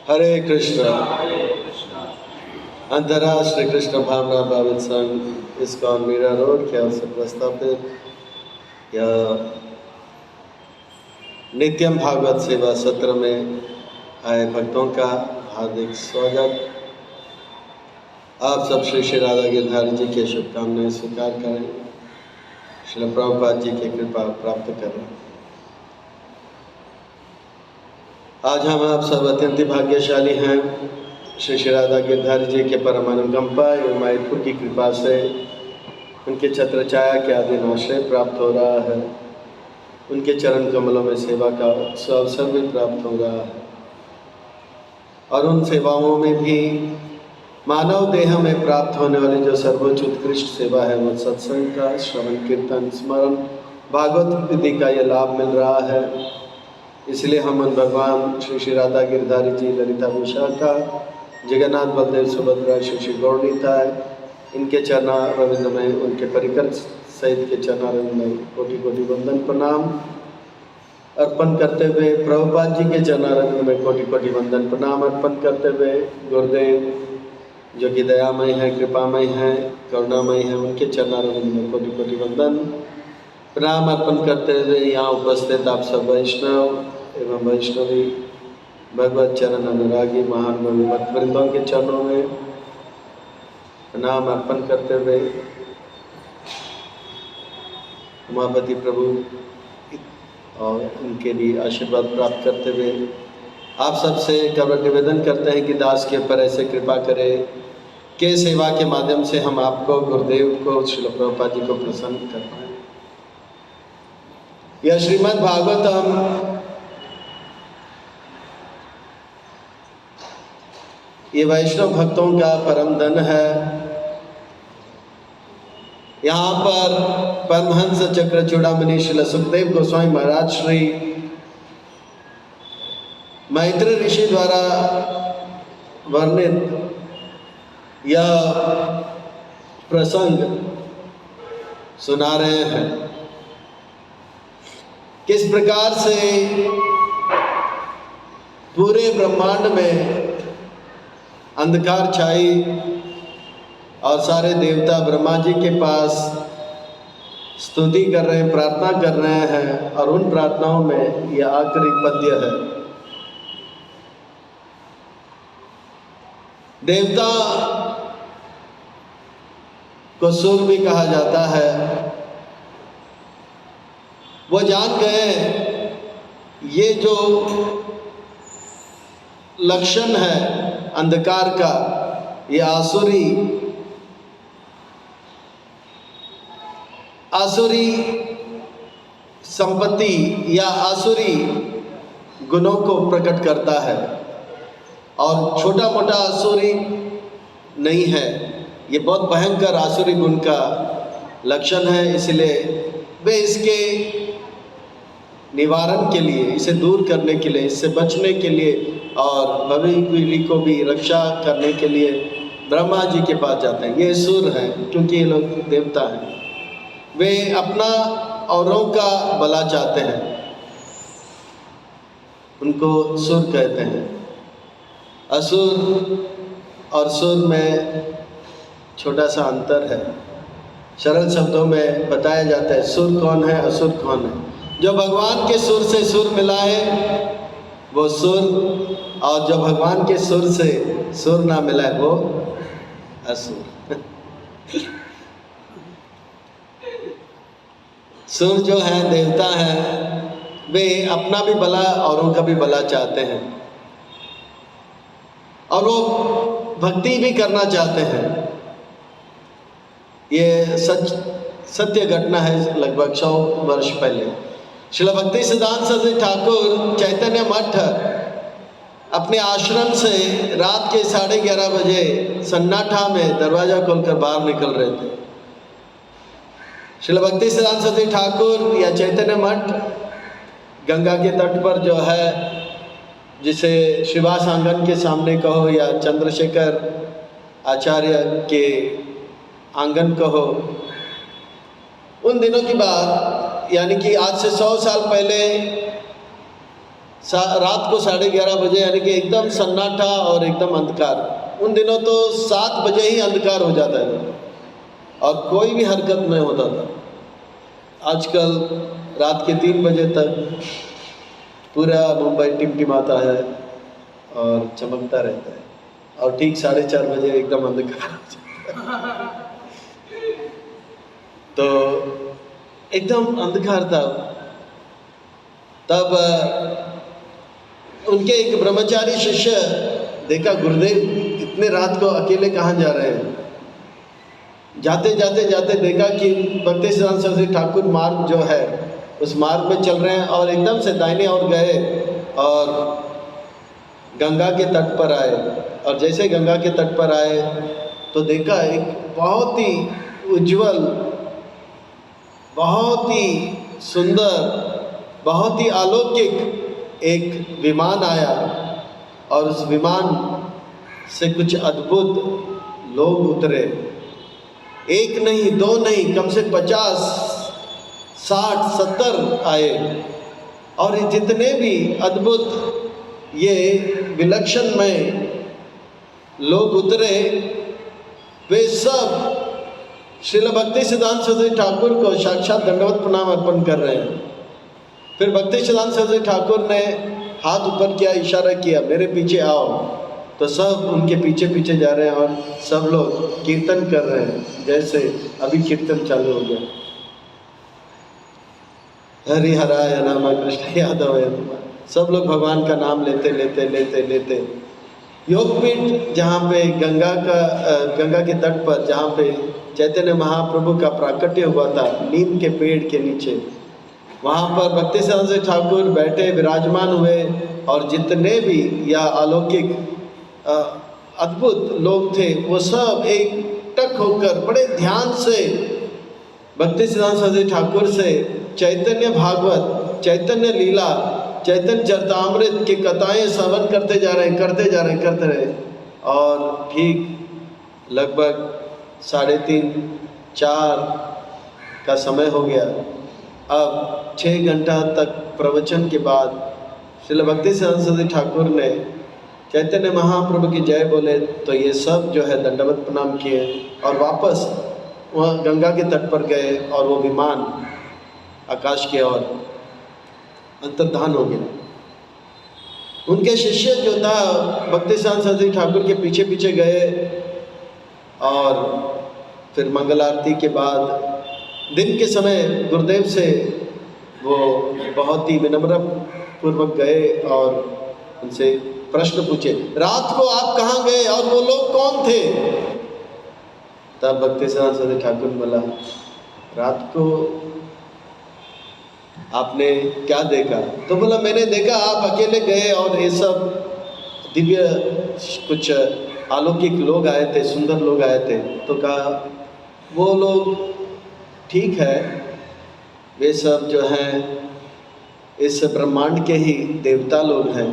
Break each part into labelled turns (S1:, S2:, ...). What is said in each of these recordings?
S1: हरे कृष्ण। अंतर्राष्ट्रीय कृष्ण भावना भावित संघ ISKCON Meera road के अवसर प्रस्थापित यह नित्यम भागवत सेवा सत्र में आए भक्तों का हार्दिक स्वागत। आप सब श्री श्री राधा गिरधारी जी के शुभकामनाएं स्वीकार करें, श्रील प्रभुपाद जी की कृपा प्राप्त करें। आज हम आप सब अत्यंत भाग्यशाली हैं। श्री श्री राधा गिरधारी जी के परम अनुकंपा एवं मायपुर की कृपा से उनके छत्र छाया के अधीन आश्रय प्राप्त हो रहा है। उनके चरण कमलों में सेवा का अवसर भी प्राप्त हो रहा है और उन सेवाओं में भी मानव देह में प्राप्त होने वाली जो सर्वोच्च उत्कृष्ट सेवा है वो सत्संग का श्रवण कीर्तन स्मरण भागवत विधि का यह लाभ मिल रहा है। इसलिए हम उन भगवान श्री श्री राधा गिरधारी जी, ललिता विशाखा, जगन्नाथ बलदेव सुभद्रा, श्री श्री गौरनीताय, इनके चरणारविंद में, उनके परिकर सहित के चरणारविंद में कोटि कोटि वंदन प्रणाम अर्पण करते हुए, प्रभुपाद जी के चरणारविंद में कोटि कोटि वंदन प्रणाम अर्पण करते हुए, गुरुदेव जो कि दयामय है, कृपामय है, करुणामय है, उनके चरणारविंद में कोटि कोटि वंदन प्रणाम अर्पण करते हुए यहाँ उपस्थित आप सब वैष्णव एवं वैष्णवी भगवत चरण अनुरागी महानुभावी भक्तवृंदों के चरणों में प्रणाम अर्पण करते हुए, उमापति प्रभु और उनके लिए आशीर्वाद प्राप्त करते हुए आप सबसे कवर निवेदन करते हैं कि दास के ऊपर ऐसे कृपा करें कि सेवा के माध्यम से हम आपको, गुरुदेव को, श्रील प्रभुपाद जी को प्रसन्न कर पाएँ। यह श्रीमद् भागवतम ये वैष्णव भक्तों का परम धन है। यहाँ पर परमहंस चक्र चूड़ामणि श्रील सुखदेव गोस्वामी महाराज श्री मैत्री ऋषि द्वारा वर्णित यह प्रसंग सुना रहे हैं। किस प्रकार से पूरे ब्रह्मांड में अंधकार छाई और सारे देवता ब्रह्मा जी के पास स्तुति कर रहे हैं, प्रार्थना कर रहे हैं और उन प्रार्थनाओं में यह आखिरी पद्य है। देवता को सुर भी कहा जाता है। वो जान गए ये जो लक्षण है अंधकार का, ये आसुरी संपत्ति या आसुरी गुणों को प्रकट करता है और छोटा मोटा आसुरी नहीं है, ये बहुत भयंकर आसुरी गुण का लक्षण है। इसलिए वे इसके निवारण के लिए, इसे दूर करने के लिए, इससे बचने के लिए और भविष्य पीढ़ी को भी रक्षा करने के लिए ब्रह्मा जी के पास जाते हैं। ये सुर हैं, क्योंकि ये लोग देवता हैं। वे अपना औरों का भला चाहते हैं, उनको सुर कहते हैं। असुर और सुर में छोटा सा अंतर है। सरल शब्दों में बताया जाता है सुर कौन है, असुर कौन है। जो भगवान के सुर से सुर मिला है वो सुर, और जो भगवान के सुर से सुर ना मिला है वो असुर। सुर जो है, देवता हैं, वे अपना भी भला औरों का भी भला चाहते हैं और वो भक्ति भी करना चाहते हैं। ये सत्य घटना है। लगभग 100 वर्ष पहले श्रील भक्ति सिद्धांत सरस्वती ठाकुर चैतन्य मठ अपने आश्रम से रात के 11:30 बजे सन्नाटा में दरवाजा खोलकर बाहर निकल रहे थे। श्रील भक्ति सिद्धांत सरस्वती ठाकुर या चैतन्य मठ गंगा के तट पर जो है, जिसे शिवास आंगन के सामने कहो या चंद्रशेखर आचार्य के आंगन कहो, उन दिनों की बात, यानी कि आज से 100 साल पहले रात को 11:30 बजे, यानी कि एकदम सन्नाटा और एकदम अंधकार। उन दिनों तो 7 बजे ही अंधकार हो जाता था और कोई भी हरकत नहीं होता था। आजकल रात के 3 बजे तक पूरा मुंबई टिमटिमाता है और चमकता रहता है, और ठीक 4:30 बजे एकदम अंधकार हो जाता है। तो एकदम अंधकार था। तब उनके एक ब्रह्मचारी शिष्य देखा, गुरुदेव इतने रात को अकेले कहाँ जा रहे हैं। जाते जाते देखा कि भक्ति सिद्धांत सरस्वती ठाकुर मार्ग जो है उस मार्ग में चल रहे हैं, और एकदम से दाहिने ओर गए और गंगा के तट पर आए। और जैसे गंगा के तट पर आए तो देखा एक बहुत ही उज्जवल, बहुत ही सुंदर, बहुत ही अलौकिक एक विमान आया, और उस विमान से कुछ अद्भुत लोग उतरे। एक नहीं, दो नहीं, कम से 50, 60, 70 आए। और जितने भी अद्भुत ये विलक्षण में लोग उतरे, वे सब श्रील भक्ति सिद्धांत सरस्वती ठाकुर को साक्षात दंडवत प्रणाम अर्पण कर रहे हैं। फिर भक्ति सिद्धांत सरस्वती ठाकुर ने हाथ ऊपर किया, इशारा किया, मेरे पीछे आओ। तो सब उनके पीछे पीछे जा रहे हैं और सब लोग कीर्तन कर रहे हैं, जैसे अभी कीर्तन चालू हो गया। हरि हराय नाम कृष्ण यादव है। सब लोग भगवान का नाम लेते लेते लेते लेते योगपीठ, जहाँ पे गंगा के तट पर जहाँ पे चैतन्य महाप्रभु का प्राकट्य हुआ था, नीम के पेड़ के नीचे, वहाँ पर भक्ति सिद्धांत सरस्वती ठाकुर बैठे विराजमान हुए। और जितने भी या अलौकिक अद्भुत लोग थे, वो सब एकटक होकर बड़े ध्यान से भक्ति सिद्धांत सरस्वती ठाकुर से चैतन्य भागवत, चैतन्य लीला, चैतन्य चरितामृत की कथाएं श्रवण करते जा रहे। और ठीक लगभग 3:30, 4 का समय हो गया। अब 6 घंटा तक प्रवचन के बाद श्रील भक्ति सिद्धांत सरस्वती ठाकुर ने चैतन्य महाप्रभु की जय बोले, तो ये सब जो है दंडवत प्रणाम किए और वापस वह गंगा के तट पर गए, और वो विमान आकाश की ओर अंतर्धान हो गया। उनके शिष्य जो था भक्ति सिद्धांत सरस्वती ठाकुर के पीछे पीछे गए, और फिर मंगल आरती के बाद दिन के समय गुरुदेव से वो बहुत ही विनम्र पूर्वक गए और उनसे प्रश्न पूछे, रात को आप कहाँ गए और वो लोग कौन थे। तब भक्ति सिद्धांत सरस्वती ठाकुर बोला, रात को आपने क्या देखा। तो बोला, मैंने देखा आप अकेले गए और ये सब दिव्य कुछ अलौकिक लोग आए थे, सुंदर लोग आए थे। तो कहा वो लोग ठीक है, वे सब जो हैं इस ब्रह्मांड के ही देवता लोग हैं,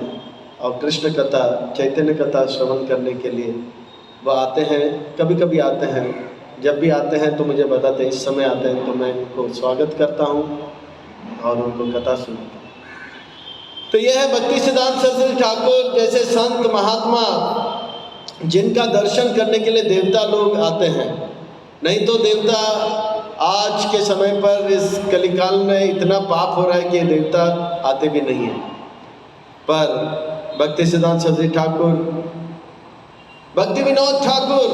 S1: और कृष्ण कथा, चैतन्य कथा श्रवण करने के लिए वो आते हैं, कभी कभी आते हैं। जब भी आते हैं तो मुझे बताते हैं, इस समय आते हैं तो मैं उनको स्वागत करता हूँ और उनको कथा सुनाता हूँ। तो यह है भक्ति सिद्धांत सरस्वती ठाकुर जैसे संत महात्मा, जिनका दर्शन करने के लिए देवता लोग आते हैं। नहीं तो देवता आज के समय पर इस कलिकाल में इतना पाप हो रहा है कि देवता आते भी नहीं हैं। पर भक्ति सिद्धांत सरस्वती ठाकुर, भक्ति विनोद ठाकुर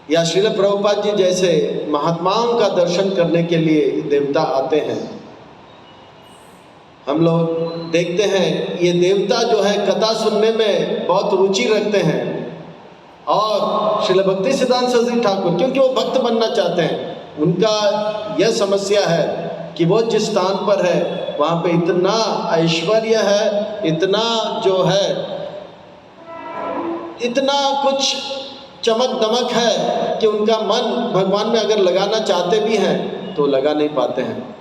S1: या श्रील प्रभुपाद जी जैसे महात्माओं का दर्शन करने के लिए देवता आते हैं। हम लोग देखते हैं ये देवता जो है कथा सुनने में बहुत रुचि रखते हैं, और श्रील भक्ति सिद्धांत सरस्वती ठाकुर क्योंकि वो भक्त बनना चाहते हैं, उनका यह समस्या है कि वो जिस स्थान पर है वहाँ पे इतना ऐश्वर्य है, इतना जो है, इतना कुछ चमक दमक है कि उनका मन भगवान में अगर लगाना चाहते भी हैं तो लगा नहीं पाते हैं।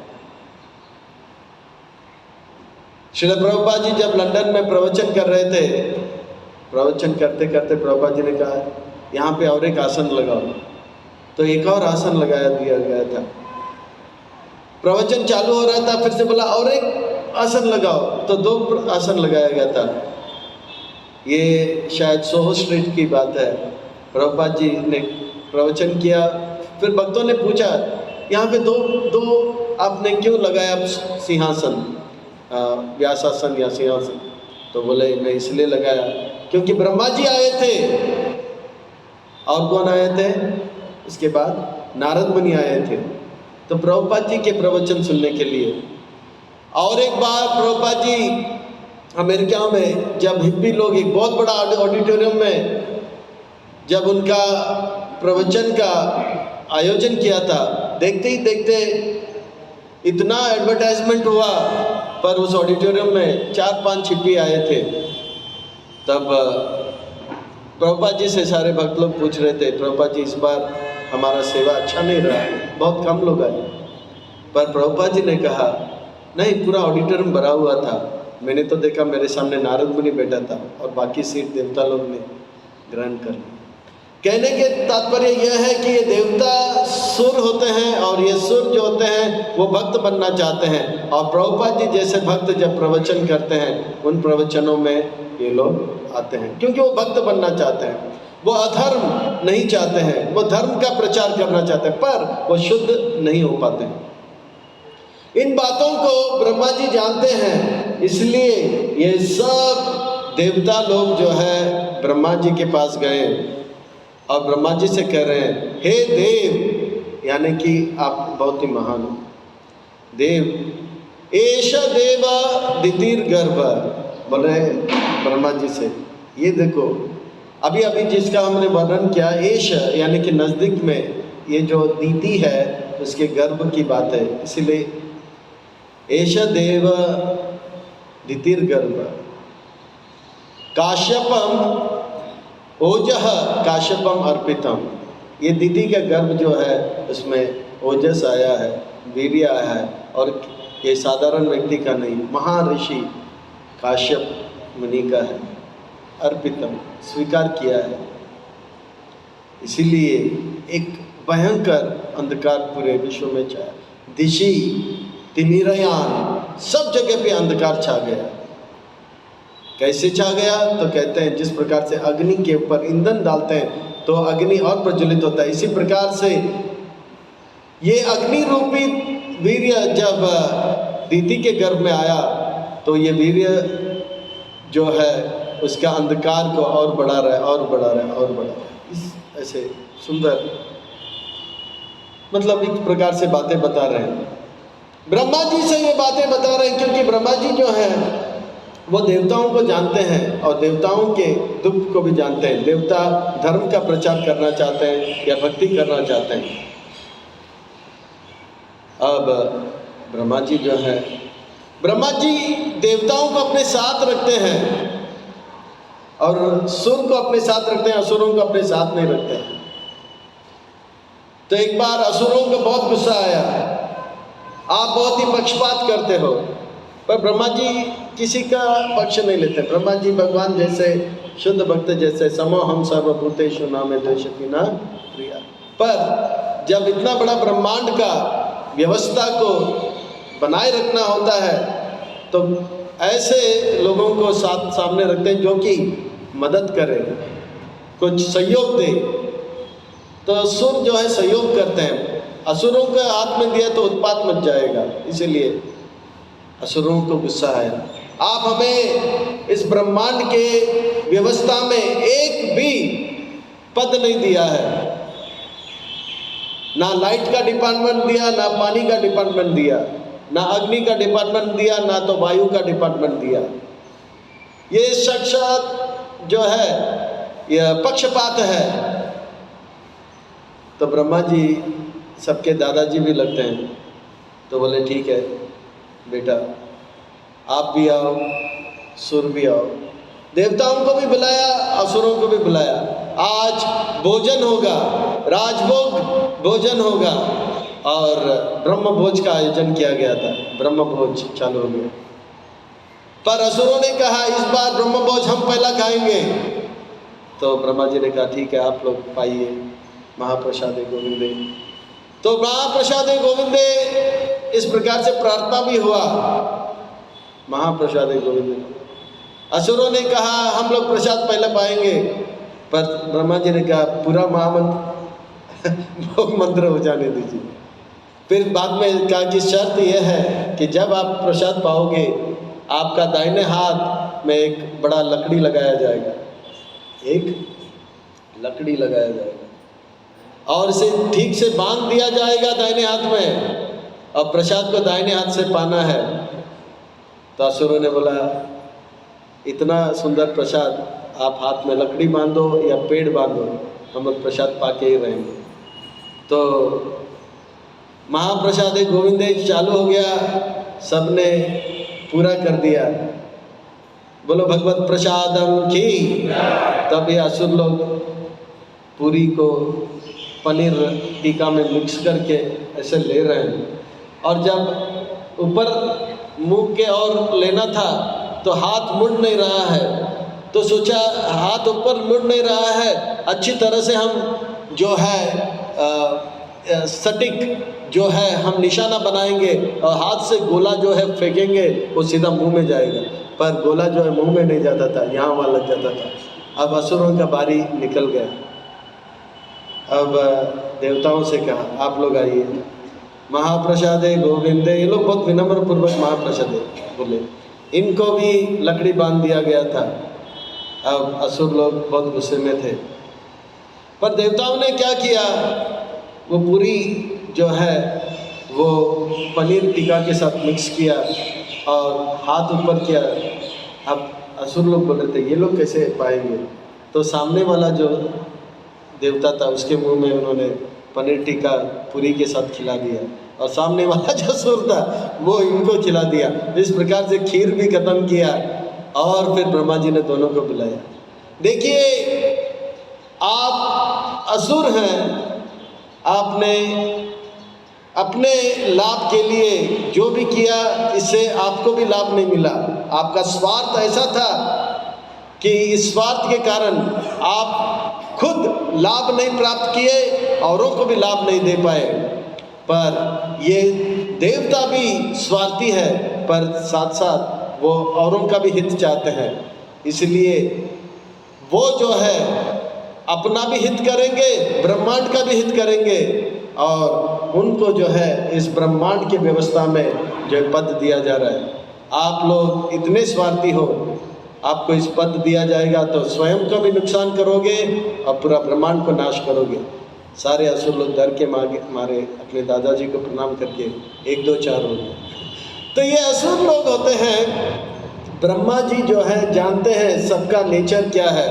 S1: श्रील प्रभुपाद जी जब लंदन में प्रवचन कर रहे थे, प्रवचन करते करते प्रभुपाद जी ने कहा, यहाँ पे और एक आसन लगाओ। तो एक और आसन लगाया दिया गया था। प्रवचन चालू हो रहा था, फिर से बोला और आसन लगाओ, तो 2 आसन लगाया गया था। ये शायद सोहो स्ट्रीट की बात है। प्रभुपाद जी ने प्रवचन किया, फिर भक्तों ने पूछा यहाँ पे दो आपने क्यों लगाया सिंहासन, व्यासासन या सिंहासन? तो बोले मैं इसलिए लगाया क्योंकि ब्रह्मा जी आए थे। और कौन आए थे? इसके बाद नारद मुनि आए थे, तो प्रभुपाद जी के प्रवचन सुनने के लिए। और एक बार प्रभुपाद जी अमेरिका में जब हिप्पी लोग एक बहुत बड़ा ऑडिटोरियम में जब उनका प्रवचन का आयोजन किया था, देखते ही देखते इतना एडवर्टाइजमेंट हुआ, पर उस ऑडिटोरियम में 4-5 हिप्पी आए थे। तब प्रभुपाद जी से सारे भक्त लोग पूछ रहे थे, प्रभुपाद जी इस बार हमारा सेवा अच्छा नहीं रहा, बहुत कम लोग आए। पर प्रभुपाद जी ने कहा नहीं, पूरा ऑडिटोरियम भरा हुआ था, मैंने तो देखा मेरे सामने नारद मुनि बैठा था और बाकी सीट देवता लोग ने ग्रहण कर ली। कहने के तात्पर्य यह है कि ये देवता सुर होते हैं और ये सुर जो होते हैं वो भक्त बनना चाहते हैं। और प्रभुपाद जी जैसे भक्त जब प्रवचन करते हैं उन प्रवचनों में ये लोग आते हैं क्योंकि वो भक्त बनना चाहते हैं, वो अधर्म नहीं चाहते हैं, वो धर्म का प्रचार करना चाहते हैं, पर वो शुद्ध नहीं हो पाते हैं। इन बातों को ब्रह्मा जी जानते हैं, इसलिए ये सब देवता लोग जो है ब्रह्मा जी के पास गए और ब्रह्मा जी से कह रहे हैं हे देव, यानी कि आप बहुत ही महान हो देव। एष देव दितिर गर्भ, बोल रहे ब्रह्मा जी से, ये देखो अभी अभी जिसका हमने वर्णन किया, एष यानी कि नज़दीक में, ये जो दीति है उसके गर्भ की बात है, इसीलिए एष देव दितिर गर्भ। काश्यपम ओजह काश्यपम अर्पितम, ये दीदी का गर्भ जो है उसमें ओजस आया है, वीर्य आया है, और ये साधारण व्यक्ति का नहीं, महर्षि काश्यप मुनि का है। अर्पितम स्वीकार किया है, इसीलिए एक भयंकर अंधकार पूरे विश्व में छाया। दिशि तिमिरयान, सब जगह पे अंधकार छा गया। कैसे छा गया? तो कहते हैं जिस प्रकार से अग्नि के ऊपर ईंधन डालते हैं तो अग्नि और प्रज्वलित होता है, इसी प्रकार से ये अग्नि रूपी वीर्य जब दीति के गर्भ में आया तो ये वीर्य जो है उसका अंधकार को और बढ़ा रहा है और बढ़ा रहा है और बढ़ा रहा है। इस ऐसे सुंदर, मतलब एक प्रकार से बातें बता रहे हैं, ब्रह्मा जी से ये बातें बता रहे हैं, क्योंकि ब्रह्मा जी जो है वो देवताओं को जानते हैं और देवताओं के दुख को भी जानते हैं। देवता धर्म का प्रचार करना चाहते हैं या भक्ति करना चाहते हैं। अब ब्रह्मा जी जो है, ब्रह्मा जी देवताओं को अपने साथ रखते हैं और सुर को अपने साथ रखते हैं, असुरों को अपने साथ नहीं रखते हैं। तो एक बार असुरों को बहुत गुस्सा आया, आप बहुत ही पक्षपात करते हो, पर ब्रह्मा जी किसी का पक्ष नहीं लेते। ब्रह्मा जी भगवान जैसे, शुद्ध भक्त जैसे, समो हम सर्वभूतेषु नामे द्वेषति न प्रिया। पर जब इतना बड़ा ब्रह्मांड का व्यवस्था को बनाए रखना होता है तो ऐसे लोगों को सामने रखते हैं जो कि मदद करें, कुछ सहयोग दे। तो असुर जो है सहयोग करते हैं, असुरों के हाथ में दिया तो उत्पात मच जाएगा, इसीलिए असुरों को गुस्सा आया। आप हमें इस ब्रह्मांड के व्यवस्था में एक भी पद नहीं दिया है, ना लाइट का डिपार्टमेंट दिया, ना पानी का डिपार्टमेंट दिया, ना अग्नि का डिपार्टमेंट दिया, ना तो वायु का डिपार्टमेंट दिया। ये साक्षात जो है यह पक्षपात है। तो ब्रह्मा जी सबके दादाजी भी लगते हैं, तो बोले ठीक है बेटा, आप भी आओ, सुर भी आओ। देवताओं को भी बुलाया, असुरों को भी बुलाया। आज भोजन होगा, राजभोग भोजन होगा, और ब्रह्म भोज का आयोजन किया गया था। ब्रह्म भोज चालू हो गया, पर असुरों ने कहा इस बार ब्रह्म भोज हम पहला खाएंगे। तो ब्रह्मा जी ने कहा ठीक है, आप लोग पाइए महाप्रसादे गोविंदे। तो महाप्रसादे गोविंदे इस प्रकार से प्रार्थना भी हुआ। महाप्रसाद गोविंद। असुरों ने कहा हम लोग प्रसाद पहले पाएंगे, पर ब्रह्मा जी ने कहा पूरा महामंत्र भोग मंत्र हो जाने दीजिए। फिर बाद में कहा कि शर्त यह है कि जब आप प्रसाद पाओगे आपका दाहिने हाथ में एक बड़ा लकड़ी लगाया जाएगा, एक लकड़ी लगाया जाएगा और इसे ठीक से बांध दिया जाएगा दाहिने हाथ में, और प्रसाद को दाहिने हाथ से पाना है। तो असुरों ने बोला इतना सुंदर प्रसाद आप हाथ में लकड़ी बांधो या पेड़ बांधो, हम लोग प्रसाद पाके ही रहेंगे। तो महाप्रसाद गोविंद चालू हो गया, सबने पूरा कर दिया। बोलो भगवत प्रसादम की। तब ये असुर लोग पूरी को पनीर टीका में मिक्स करके ऐसे ले रहे हैं, और जब ऊपर मुंह के और लेना था तो हाथ मुड़ नहीं रहा है, तो सोचा हाथ ऊपर मुड़ नहीं रहा है, अच्छी तरह से हम जो है सटीक जो है हम निशाना बनाएंगे और हाथ से गोला जो है फेंकेंगे वो सीधा मुंह में जाएगा, पर गोला जो है मुंह में नहीं जाता था, यहाँ वहाँ लग जाता था। अब असुरों का बारी निकल गया। अब देवताओं से कहा आप लोग आइए, महाप्रसाद गोविंद। ये लोग बहुत विनम्र पूर्वक महाप्रसाद बोले, इनको भी लकड़ी बांध दिया गया था। अब असुर लोग बहुत गुस्से में थे, पर देवताओं ने क्या किया, वो पूरी जो है वो पनीर टीका के साथ मिक्स किया और हाथ ऊपर किया। अब असुर लोग बोल रहे थे ये लोग कैसे पाएंगे, तो सामने वाला जो देवता था उसके मुंह में उन्होंने पनीर टीका पूरी के साथ खिला दिया, और सामने वाला जो असुर था वो इनको खिला दिया। इस प्रकार से खीर भी खत्म किया, और फिर ब्रह्मा जी ने दोनों को बुलाया। देखिए आप असुर हैं, आपने अपने लाभ के लिए जो भी किया इससे आपको भी लाभ नहीं मिला। आपका स्वार्थ ऐसा था कि इस स्वार्थ के कारण आप खुद लाभ नहीं प्राप्त किए, औरों को भी लाभ नहीं दे पाए। पर ये देवता भी स्वार्थी है, पर साथ साथ वो औरों का भी हित चाहते हैं, इसलिए वो जो है अपना भी हित करेंगे, ब्रह्मांड का भी हित करेंगे, और उनको जो है इस ब्रह्मांड की व्यवस्था में जो पद दिया जा रहा है। आप लोग इतने स्वार्थी हो, आपको इस पद दिया जाएगा तो स्वयं का भी नुकसान करोगे और पूरा ब्रह्मांड को नाश करोगे। सारे असुर लोग डर के मारे अपने दादाजी को प्रणाम करके 1 2 4 हो गए। तो ये असुर लोग होते हैं। ब्रह्मा जी जो है जानते हैं सबका नेचर क्या है।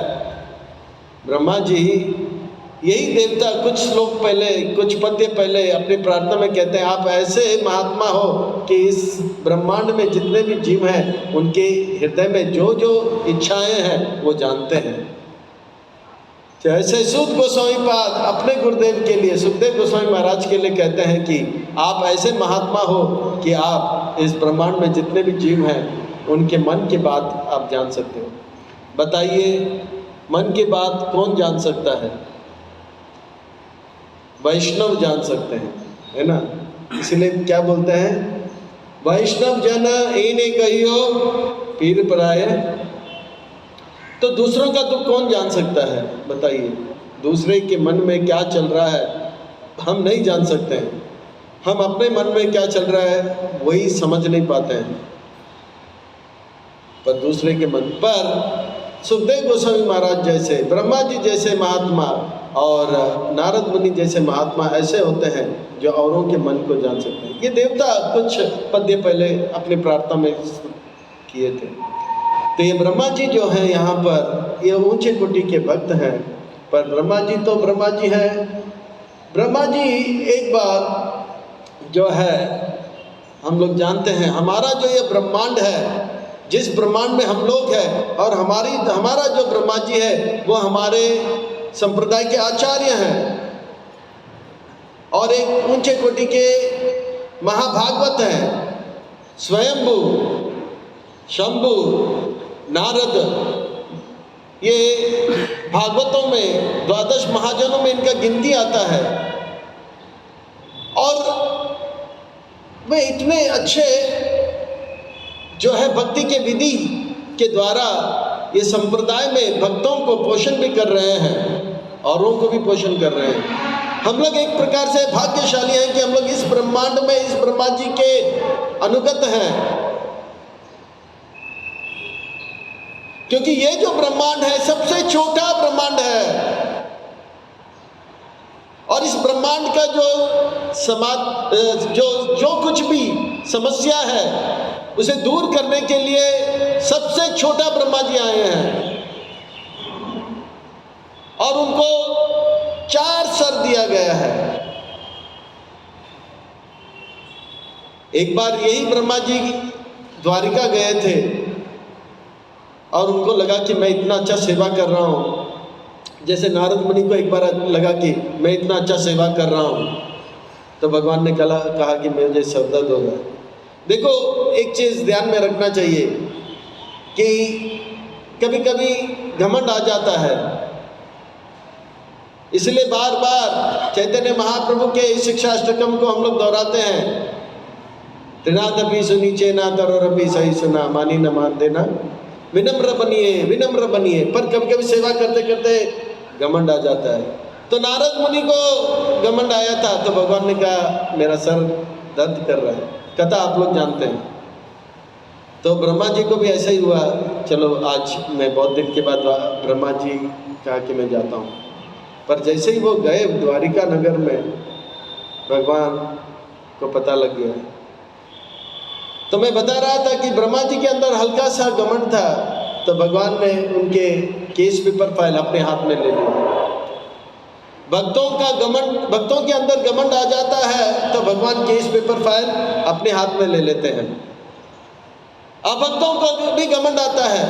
S1: ब्रह्मा जी यही देवता कुछ लोग पहले, कुछ पद्य पहले अपनी प्रार्थना में कहते हैं आप ऐसे महात्मा हो कि इस ब्रह्मांड में जितने भी जीव हैं उनके हृदय में जो जो इच्छाएं हैं वो जानते हैं। जैसे सूत गोस्वामी पाद अपने गुरुदेव के लिए, सुखदेव गोस्वामी महाराज के लिए कहते हैं कि आप ऐसे महात्मा हो कि आप इस ब्रह्मांड में जितने भी जीव हैं उनके मन की बात आप जान सकते हो। बताइए मन की बात कौन जान सकता है? वैष्णव जान सकते हैं, है ना। इसलिए क्या बोलते हैं, वैष्णव जन इन्हें कहियो पीर पराए। तो दूसरों का दुख कौन जान सकता है? बताइए, दूसरे के मन में क्या चल रहा है हम नहीं जान सकते हैं। हम अपने मन में क्या चल रहा है वही समझ नहीं पाते हैं, पर दूसरे के मन पर सुखदेव गोस्वामी महाराज जैसे, ब्रह्मा जी जैसे महात्मा और नारद मुनि जैसे महात्मा ऐसे होते हैं जो औरों के मन को जान सकते हैं। ये देवता कुछ पद्य पहले अपनी प्रार्थना में किए थे। तो ये ब्रह्मा जी जो हैं यहाँ पर ये ऊंचे कोटि के भक्त हैं, पर ब्रह्मा जी तो ब्रह्मा जी हैं। ब्रह्मा जी एक बार जो है हम लोग जानते हैं हमारा जो ये ब्रह्मांड है, जिस ब्रह्मांड में हम लोग हैं और हमारा जो ब्रह्मा जी है वो हमारे संप्रदाय के आचार्य हैं और एक ऊंचे कोटि के महाभागवत हैं। स्वयंभू, शंभु, नारद, ये भागवतों में 12 महाजनों में इनका गिनती आता है। और वे इतने अच्छे जो है भक्ति के विधि के द्वारा ये संप्रदाय में भक्तों को पोषण भी कर रहे हैं, औरों को भी पोषण कर रहे हैं। हम लोग एक प्रकार से भाग्यशाली हैं कि हम लोग इस ब्रह्मांड में, इस ब्रह्मा जी के अनुगत हैं, क्योंकि ये जो ब्रह्मांड है सबसे छोटा ब्रह्मांड है, और इस ब्रह्मांड का जो कुछ भी समस्या है उसे दूर करने के लिए सबसे छोटा ब्रह्मा जी आए हैं, और उनको 4 सर दिया गया है। एक बार यही ब्रह्मा जी द्वारिका गए थे और उनको लगा कि मैं इतना अच्छा सेवा कर रहा हूँ, जैसे नारद मुनि को एक बार लगा कि मैं इतना अच्छा सेवा कर रहा हूँ, तो भगवान ने कहा कि मुझे सरदर्द हो रहा है। देखो, एक चीज़ ध्यान में रखना चाहिए कि कभी कभी घमंड आ जाता है, इसलिए बार बार चैतन्य महाप्रभु के शिक्षाष्टकम को हम लोग दोहराते हैं। त्रिनादपि सुनीचे ना तरोरपि सही सुना, मानी न मान देना, विनम्र बनिए, विनम्र बनिए। पर कभी कभी सेवा करते करते घमंड आ जाता है। तो नारद मुनि को घमंड आया था, तो भगवान ने कहा मेरा सर दर्द कर रहा है, कथा आप लोग जानते हैं। तो ब्रह्मा जी को भी ऐसा ही हुआ, चलो आज मैं बहुत दिन के बाद ब्रह्मा जी कहा कि मैं जाता हूँ। पर जैसे ही वो गए द्वारिका नगर में, भगवान को पता लग गया। तो मैं बता रहा था कि ब्रह्मा जी के अंदर हल्का सा घमंड था, तो भगवान ने उनके केस पेपर फाइल अपने हाथ में ले लिया। भक्तों के अंदर घमंड आ जाता है तो भगवान केस पेपर फाइल अपने हाथ में ले लेते हैं। अब भक्तों को भी घमंड आता है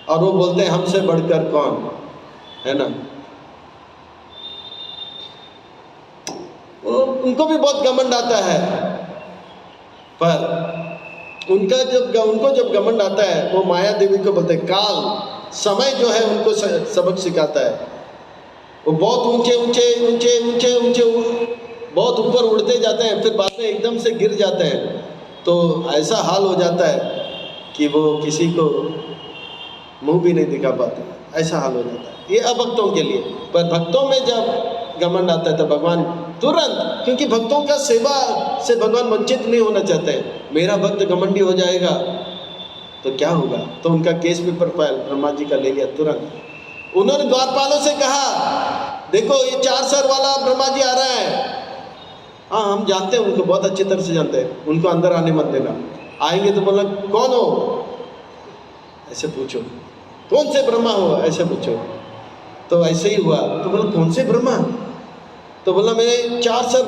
S1: और वो बोलते हैं हमसे बढ़कर कौन है ना। उनको भी बहुत घमंड आता है, पर उनको जब घमंड आता है, वो माया देवी को बोलते हैं काल, समय जो है उनको सबक सिखाता है। वो बहुत ऊंचे बहुत ऊपर उड़ते जाते हैं, फिर बाद में एकदम से गिर जाते हैं, तो ऐसा हाल हो जाता है कि वो किसी को मुंह भी नहीं दिखा पाते, ऐसा हाल हो जाता है। ये अभक्तों के लिए। पर भक्तों में जब घमंड आता है तो भगवान तुरंत, क्योंकि भक्तों का सेवा से भगवान वंचित नहीं होना चाहते हैं। मेरा भक्त घमंडी हो जाएगा तो क्या होगा, तो उनका case paper file Brahma ji का ले लिया तुरंत। उन्होंने द्वारपालों से कहा देखो ये 4 सर वाला ब्रह्मा जी आ रहा है। हाँ हम जानते हैं उनको, बहुत अच्छी तरह से जानते हैं, उनको अंदर आने मत देना। आएंगे तो बोला कौन हो ऐसे पूछो, कौन से ब्रह्मा हो ऐसे पूछो। तो ऐसे ही हुआ, तो बोला कौन से ब्रह्मा, तो बोला मेरे 4 सर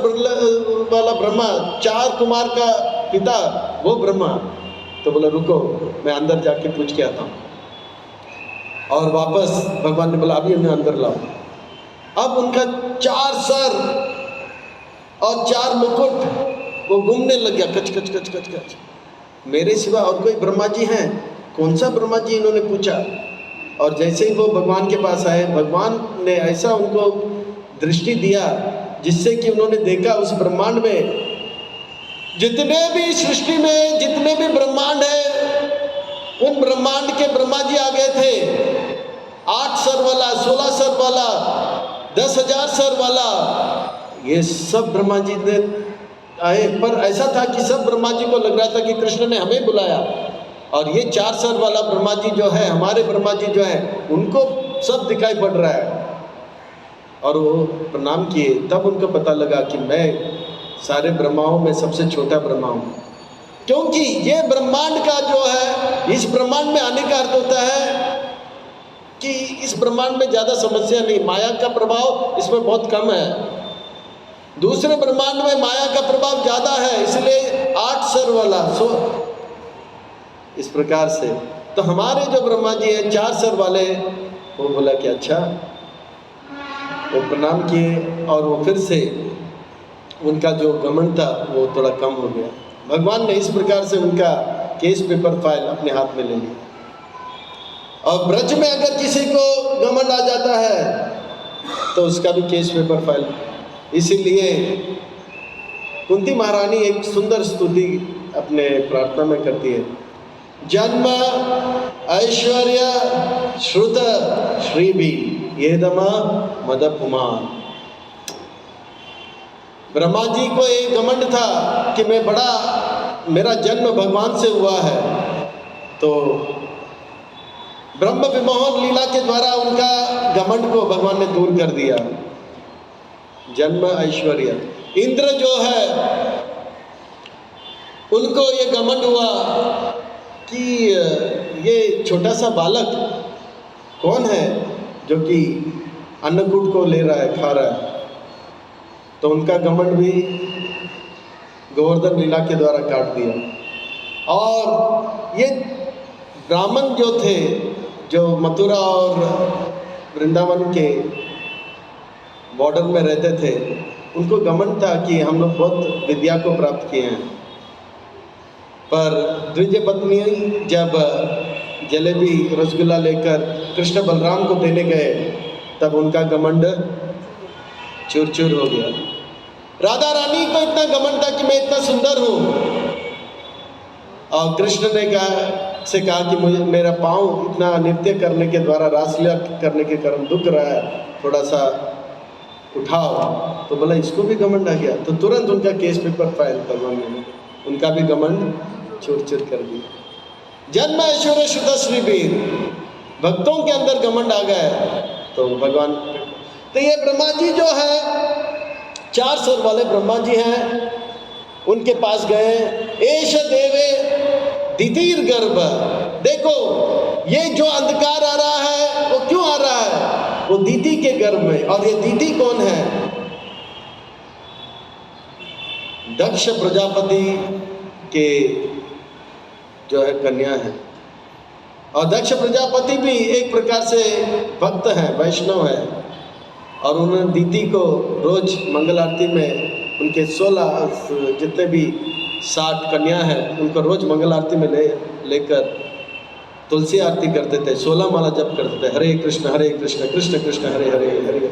S1: वाला ब्रह्मा, 4 कुमार का पिता वो ब्रह्मा। तो बोला रुको मैं अंदर जाके पूछ के आता हूँ। और वापस भगवान ने बोला अभी उन्हें अंदर लाओ। अब उनका 4 सर और 4 मुकुट वो घूमने लग गया, कच कच कच कच कच। मेरे सिवा और कोई ब्रह्मा जी हैं, कौन सा ब्रह्मा जी, इन्होंने पूछा। और जैसे ही वो भगवान के पास आए, भगवान ने ऐसा उनको दृष्टि दिया जिससे कि उन्होंने देखा उस ब्रह्मांड में जितने भी सृष्टि में जितने भी ब्रह्मांड है, उन ब्रह्मांड के ब्रह्मा जी आ गए थे। 8 सर वाला, 16 सर वाला, 10,000 सर वाला, ये सब ब्रह्मा जी ने आए। पर ऐसा था कि सब ब्रह्मा जी को लग रहा था कि कृष्ण ने हमें बुलाया, और ये 4 सर वाला ब्रह्मा जी जो है, हमारे ब्रह्मा जी जो है, उनको सब दिखाई पड़ रहा है। और वो प्रणाम किए, तब उनको पता लगा कि मैं सारे ब्रह्माओं में सबसे छोटा ब्रह्मा हूँ। क्योंकि ये ब्रह्मांड का जो है, इस ब्रह्मांड में आने का अर्थ होता है कि इस ब्रह्मांड में ज़्यादा समस्या नहीं, माया का प्रभाव इसमें बहुत कम है। दूसरे ब्रह्मांड में माया का प्रभाव ज़्यादा है, इसलिए 8 सर वाला इस प्रकार से। तो हमारे जो ब्रह्मा जी हैं 4 सर वाले, वो बोला कि अच्छा, वो प्रणाम किए और वो फिर से उनका जो घमंड था वो थोड़ा कम हो गया। भगवान ने इस प्रकार से उनका केस पेपर फाइल अपने हाथ में ले लिया। और ब्रज में अगर किसी को घमंड आ जाता है तो उसका भी केस पेपर फाइल। इसीलिए कुंती महारानी एक सुंदर स्तुति अपने प्रार्थना में करती है जन्म ऐश्वर्य श्रुत श्रीबी येदम मदपुमान। ब्रह्मा जी को एक घमंड था कि मैं बड़ा, मेरा जन्म भगवान से हुआ है। तो ब्रह्म विमोहन लीला के द्वारा उनका घमंड को भगवान ने दूर कर दिया। जन्म ऐश्वर्य, इंद्र जो है उनको ये घमंड हुआ कि ये छोटा सा बालक कौन है जो कि अन्नकूट को ले रहा है, खा रहा है। तो उनका घमंड भी गोवर्धन लीला के द्वारा काट दिया। और ये ब्राह्मण जो थे, जो मथुरा और वृंदावन के बॉर्डर में रहते थे, उनको घमंड था कि हम लोग बहुत विद्या को प्राप्त किए हैं। पर द्वितीय पत्नी जब जलेबी रसगुल्ला लेकर कृष्ण बलराम को देने गए, तब उनका घमंड चूर चूर हो गया। राधा रानी को इतना घमंड था कि मैं इतना सुंदर हूँ, और कृष्ण ने कहा कि मुझे, मेरा पाँव इतना नृत्य करने के द्वारा, रासलीला करने के कारण दुख रहा है, थोड़ा सा उठाओ। तो बोला इसको भी घमंड आ गया। तो तुरंत उनका केस पेपर फाइल भगवान ने, उनका भी घमंड चूर चूर कर दिया। जन्म ऐश्वर्य शुद्ध श्रीबीर, भक्तों के अंदर घमंड आ गए तो भगवान। तो ये ब्रह्मा जी जो है, 4 सर वाले ब्रह्मा जी हैं, उनके पास गए। एश देवे दितिर गर्भ, देखो ये जो अंधकार आ रहा है वो क्यों आ रहा है, वो दीति के गर्भ में। और ये दीति कौन है? दक्ष प्रजापति के जो है कन्या है। और दक्ष प्रजापति भी एक प्रकार से भक्त हैं, वैष्णव है। और उन्होंने दीति को रोज मंगल आरती में, उनके 16 जितने भी 60 कन्या हैं, उनको रोज मंगल आरती में लेकर तुलसी आरती करते थे, 16 माला जप करते थे, हरे कृष्ण कृष्ण कृष्ण हरे हरे हरे हरे।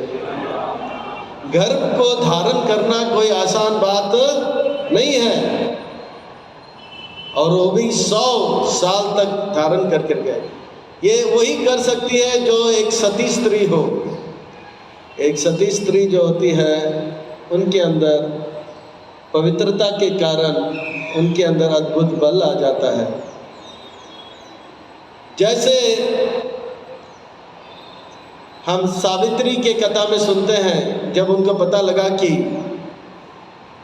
S1: गर्भ को धारण करना कोई आसान बात नहीं है, और वो भी 100 साल तक धारण करके गए। ये वही कर सकती है जो एक सती स्त्री हो। एक सती स्त्री जो होती है, उनके अंदर पवित्रता के कारण उनके अंदर अद्भुत बल आ जाता है। जैसे हम सावित्री के कथा में सुनते हैं, जब उनको पता लगा कि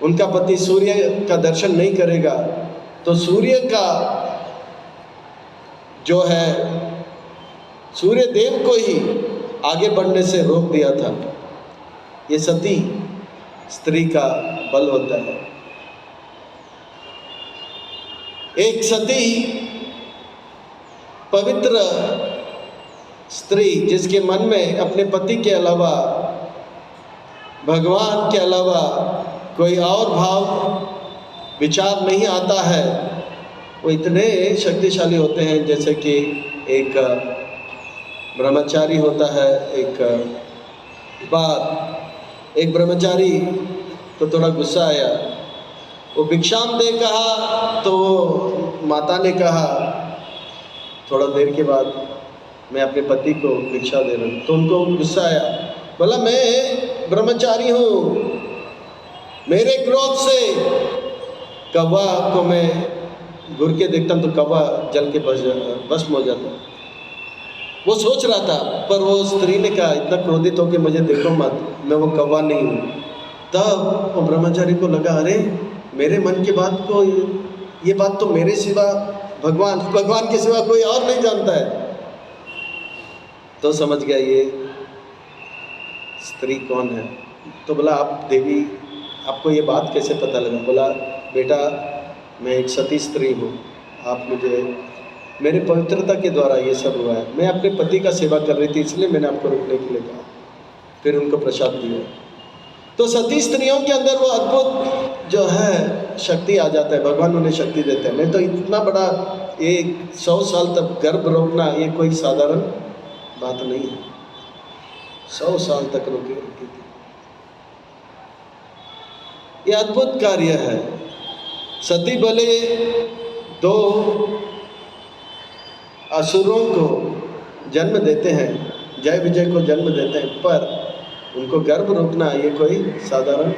S1: उनका पति सूर्य का दर्शन नहीं करेगा, तो सूर्य का जो है, सूर्य देव को ही आगे बढ़ने से रोक दिया था। ये सती स्त्री का बल होता है। एक सती पवित्र स्त्री, जिसके मन में अपने पति के अलावा, भगवान के अलावा कोई और भाव विचार नहीं आता है, वो इतने शक्तिशाली होते हैं। जैसे कि एक ब्रह्मचारी होता है। एक बार एक ब्रह्मचारी को थोड़ा गुस्सा आया, वो भिक्षाम दे कहा, तो माता ने कहा थोड़ा देर के बाद मैं अपने पति को भिक्षा दे रहा हूँ। तो उनको गुस्सा आया, बोला मैं ब्रह्मचारी हूँ, मेरे क्रोध से कौवा को मैं घूर के देखता हूँ तो कौवा जल के भस्म हो जाता। वो सोच रहा था, पर वो स्त्री ने कहा इतना क्रोधित होकर मुझे देखो मत, मैं वो कौवा नहीं हूँ। तब वो ब्रह्मचारी को लगा, अरे मेरे मन की बात को, ये बात तो मेरे सिवा भगवान के सिवा कोई और नहीं जानता है। तो समझ गया ये स्त्री कौन है। तो बोला आप देवी, आपको ये बात कैसे पता लगा? बोला बेटा मैं एक सती स्त्री हूँ, आप मुझे, मेरे पवित्रता के द्वारा ये सब हुआ है। मैं अपने पति का सेवा कर रही थी, इसलिए मैंने आपको रुकने के लिए कहा, फिर उनको प्रसाद दिया। तो सती स्त्रियों के अंदर वो अद्भुत जो है शक्ति आ जाता है, भगवान उन्हें शक्ति देते हैं। नहीं तो इतना बड़ा, एक 100 साल तक गर्भ रोकना ये कोई साधारण बात नहीं है। 100 साल तक रोकी थी, ये अद्भुत कार्य है। सती भले 2 असुरों को जन्म देते हैं, जय विजय को जन्म देते हैं, पर उनको गर्भ रोकना ये कोई साधारण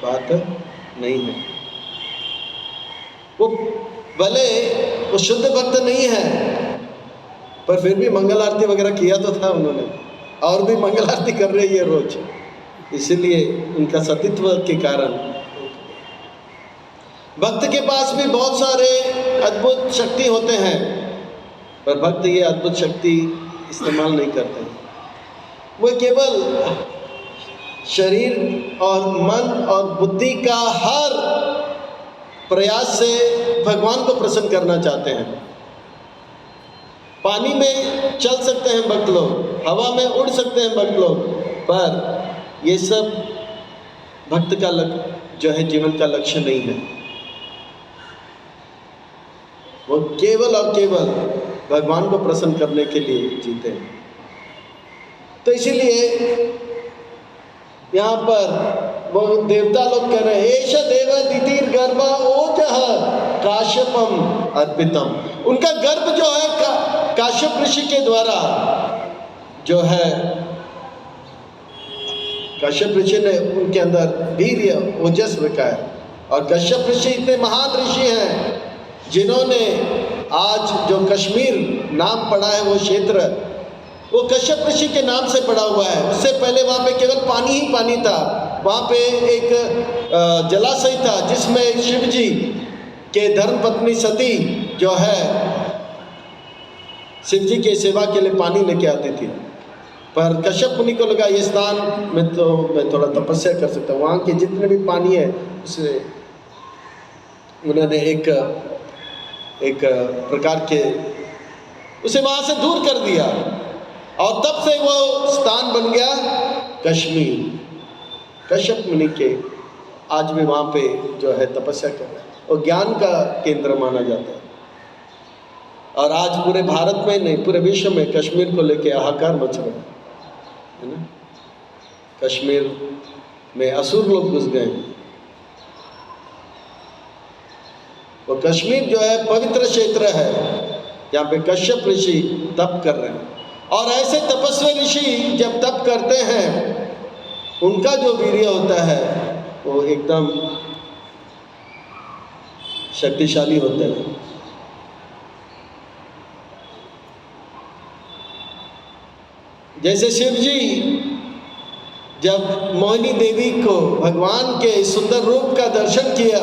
S1: बात नहीं है। वो भले वो शुद्ध भक्त नहीं है, पर फिर भी मंगल आरती वगैरह किया तो था उन्होंने, और भी मंगल आरती कर रही है रोज, इसीलिए उनका सतीत्व के कारण। भक्त के पास भी बहुत सारे अद्भुत शक्ति होते हैं, पर भक्त ये अद्भुत शक्ति इस्तेमाल नहीं करते हैं। वो केवल शरीर और मन और बुद्धि का हर प्रयास से भगवान को प्रसन्न करना चाहते हैं। पानी में चल सकते हैं भक्त लोग, हवा में उड़ सकते हैं भक्त लोग, पर ये सब भक्त का जो है जीवन का लक्ष्य नहीं है। वो केवल और केवल भगवान को प्रसन्न करने के लिए जीते हैं। तो इसीलिए यहाँ पर वो देवता लोग कह रहे हैं, एष देव दितिर गर्भ ओजः काश्यपम अर्पितम। उनका गर्भ जो है काश्यप ऋषि के द्वारा जो है, काश्यप ऋषि ने उनके अंदर वीर्य ओजस रखा है। और काश्यप ऋषि इतने महान ऋषि हैं जिन्होंने आज जो कश्मीर नाम पड़ा है वो क्षेत्र, वो कश्यप ऋषि के नाम से पड़ा हुआ है। उससे पहले वहाँ पे केवल पानी ही पानी था। वहाँ पे एक जलाशय था जिसमें शिव जी के धर्मपत्नी सती जो है शिव जी के सेवा के लिए पानी लेके आती थी। पर कश्यप मुनि को लगा ये स्थान में तो मैं थोड़ा तपस्या कर सकता हूँ, वहाँ के जितने भी पानी है उसे उन्होंने एक प्रकार के उसे वहाँ से दूर कर दिया, और तब से वो स्थान बन गया कश्मीर। कश्यप मुनि के आज भी वहाँ पे जो है तपस्या कर रहे हैं और ज्ञान का केंद्र माना जाता है। और आज पूरे भारत में नहीं, पूरे विश्व में कश्मीर को लेके हाहाकार मच रहा है ना। कश्मीर में असुर लोग घुस गए हैं। वो कश्मीर जो है पवित्र क्षेत्र है, यहाँ पे कश्यप ऋषि तप कर रहे हैं। और ऐसे तपस्वी ऋषि जब तप करते हैं, उनका जो वीर्य होता है वो एकदम शक्तिशाली होता है। जैसे शिव जी जब मोहिनी देवी को भगवान के सुंदर रूप का दर्शन किया,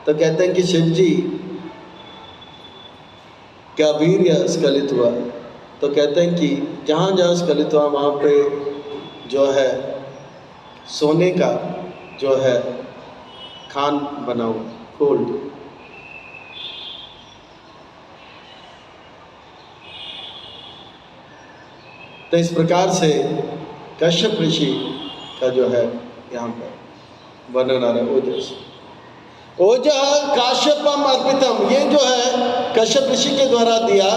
S1: तो कहते हैं कि शिव जी का वीर्य स्खलित हुआ। तो कहते हैं कि जहाँ जहाँ स्खलित हुआ वहाँ पे जो है सोने का जो है खान बना हुआ, गोल्ड। तो इस प्रकार से कश्यप ऋषि का जो है यहाँ पर वर्णन आ रहा है ओजस। ओजः काश्यपम अर्पितम, ये जो है कश्यप ऋषि के द्वारा दिया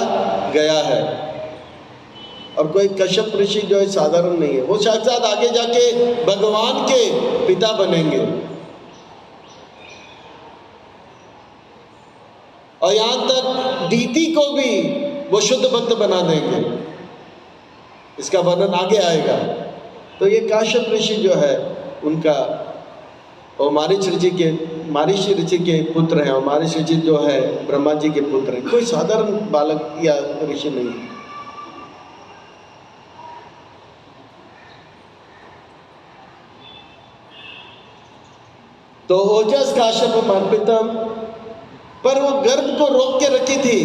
S1: गया है। और कोई कश्यप ऋषि जो है साधारण नहीं है, वो साक्षात आगे जाके भगवान के पिता बनेंगे। और यहाँ तक दीति को भी वो शुद्ध भक्त बना देंगे, इसका वर्णन आगे आएगा। तो ये काश्यप ऋषि जो है उनका और मारीच ऋषि के पुत्र हैं, और मारीच ऋषि जो है ब्रह्मा जी के पुत्र हैं। कोई साधारण बालक या ऋषि नहीं है। तो ओजस काश्यप अर्पितम, पर वो गर्भ को रोक के रखी थी।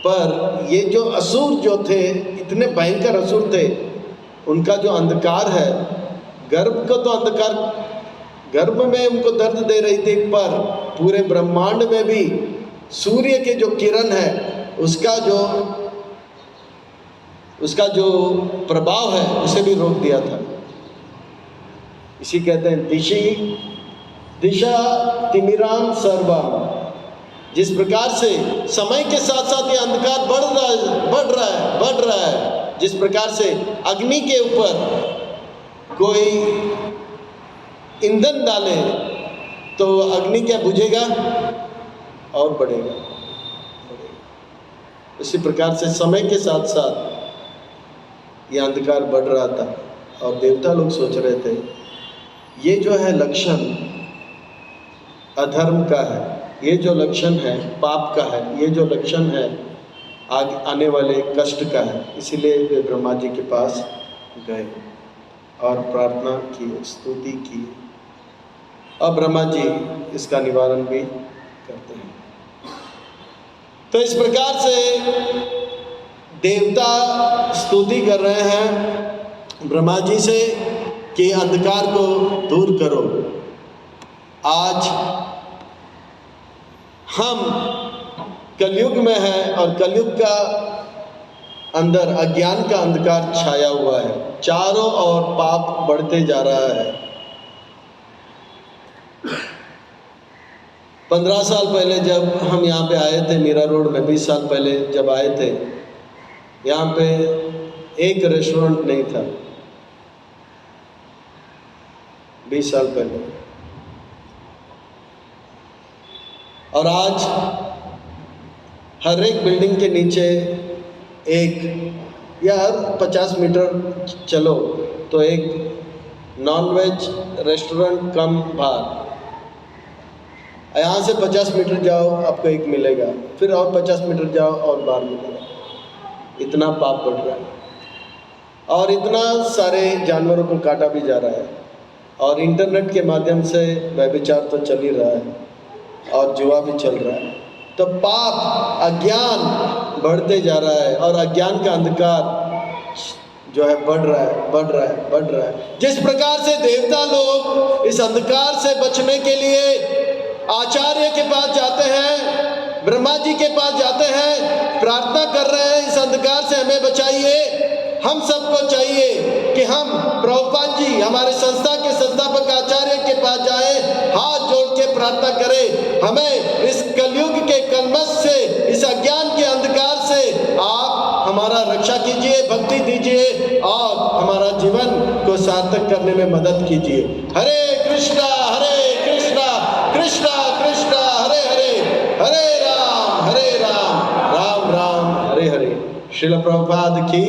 S1: पर ये जो असुर जो थे, इतने भयंकर असुर थे, उनका जो अंधकार है, गर्भ को तो अंधकार, गर्भ में उनको दर्द दे रही थी, पर पूरे ब्रह्मांड में भी सूर्य के जो किरण है उसका जो प्रभाव है उसे भी रोक दिया था। इसी कहते हैं दिशा तिमिरान सर्वा। जिस प्रकार से समय के साथ साथ ये अंधकार बढ़ रहा है, जिस प्रकार से अग्नि के ऊपर कोई ईंधन डाले तो अग्नि क्या बुझेगा और बढ़ेगा। इसी प्रकार से समय के साथ साथ ये अंधकार बढ़ रहा था और देवता लोग सोच रहे थे ये जो है लक्षण अधर्म का है, ये जो लक्षण है पाप का है, ये जो लक्षण है आने वाले कष्ट का है। इसीलिए वे ब्रह्मा जी के पास गए और प्रार्थना की, स्तुति की, और ब्रह्मा जी इसका निवारण भी करते हैं। तो इस प्रकार से देवता स्तुति कर रहे हैं ब्रह्मा जी से कि अंधकार को दूर करो। आज हम कलयुग में हैं और कलयुग का अंदर अज्ञान का अंधकार छाया हुआ है, चारों ओर पाप बढ़ते जा रहा है। 15 साल पहले जब हम यहाँ पे आए थे मीरा रोड में, 20 साल पहले जब आए थे, यहाँ पे एक रेस्टोरेंट नहीं था 20 साल पहले, और आज हर एक बिल्डिंग के नीचे एक या 50 मीटर चलो तो एक नॉनवेज रेस्टोरेंट कम बार। यहाँ से 50 मीटर जाओ आपको एक मिलेगा, फिर और 50 मीटर जाओ और बार मिलेगा। इतना पाप बढ़ रहा है और इतना सारे जानवरों को काटा भी जा रहा है, और इंटरनेट के माध्यम से व्यभिचार तो चल ही रहा है और जुआ भी चल रहा है। तो पाप अज्ञान बढ़ते जा रहा है और अज्ञान का अंधकार जो है बढ़ रहा है, बढ़ रहा है, बढ़ रहा है। जिस प्रकार से देवता लोग इस अंधकार से बचने के लिए आचार्य के पास जाते हैं, ब्रह्मा जी के पास जाते हैं, प्रार्थना कर रहे हैं इस अंधकार से हमें बचाइए। हम सबको चाहिए कि हम प्रभुपाद जी हमारे संस्था के संस्थापक आचार्य के पास जाएं, हाथ जोड़ के प्रार्थना करें, हमें इस कलयुग के कलमश से, इस अज्ञान के अंधकार से आप हमारा रक्षा कीजिए, भक्ति दीजिए और हमारा जीवन को सार्थक करने में मदद कीजिए। हरे कृष्णा कृष्णा कृष्णा हरे हरे, हरे राम राम राम हरे हरे। श्रील प्रभुपाद की